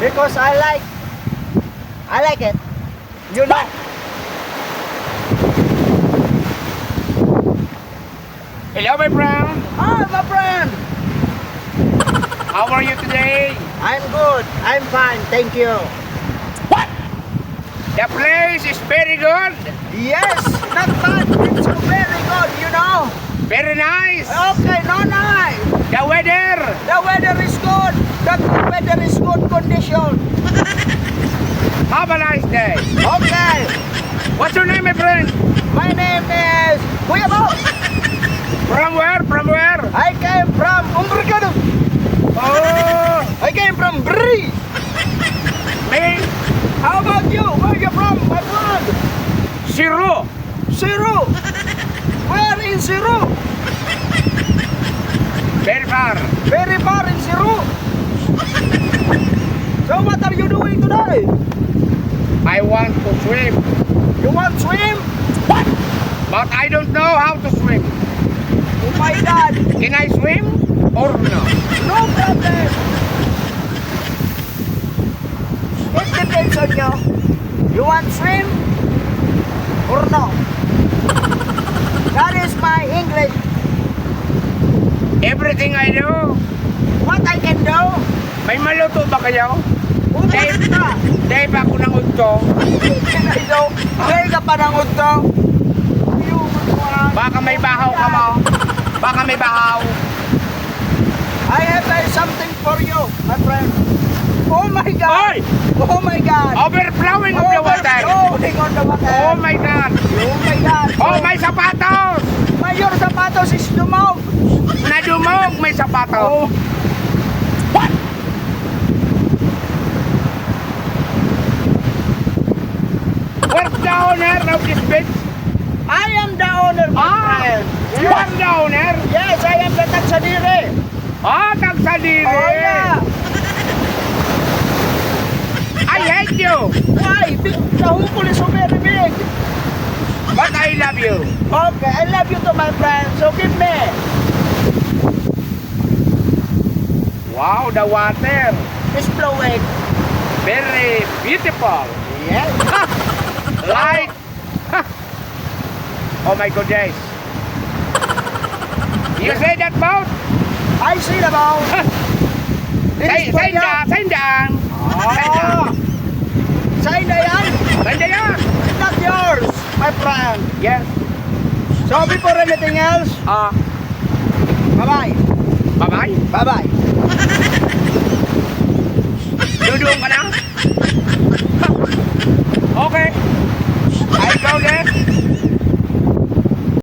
Because I like it. You know. Hello, my friend. Ah, my friend. How are you today? I'm good. I'm fine. Thank you. What? The place is very good. Yes, not bad. It's very good, you know. Very nice. Okay, no nice. The weather. The weather is good. The weather is good condition. Have a nice day. Okay. What's your name, my friend? My name is Kuya Bo. From where? From where? I came from Umbrigado. Oh, I came from Bri. me. How about you? Where you from, my friend? Siru. Siru. Where in Siru? Very far. Very far in Siru. So what are you doing today? I want to swim. You want swim? What? But I don't know how to swim. Oh my God. Can I swim or no? No problem. It depends on you. You want swim or no? That is my English. Everything I do. What I can do? May maluto ba kayo? Ulit na. Dahil pa ako ng udto. Ito, kaya ka pa ng udto. Baka may bahaw ka mo. Baka may bahaw. I have something for you, my friend. Oh my God. Oy! Oh my God. Overflowing of the water. Overflowing on the water. Oh my God. Oh my God. Oh, may sapatos. Your sapatos is dumog. Nadumog, may sapatos. Oh. What? Where's the owner of this beach? I am the owner, my friend. You are the owner? Yes, I am the Tatsadire. Ah, Tagsadiri. Oh yeah. I hate you. Why? The hukul is so very big. But I love you. Okay, I love you too, my friend. So give me. Wow, the water. It's flowing. Very beautiful. Yes. Like. Oh my goodness. You say that boat? I see the boat. This is for you. Sandaan. Ah. Sign na yan. Sandaan. It's not yours, my friend. Yes. So before anything else, Ah, bye-bye. bye-bye. Bye-bye.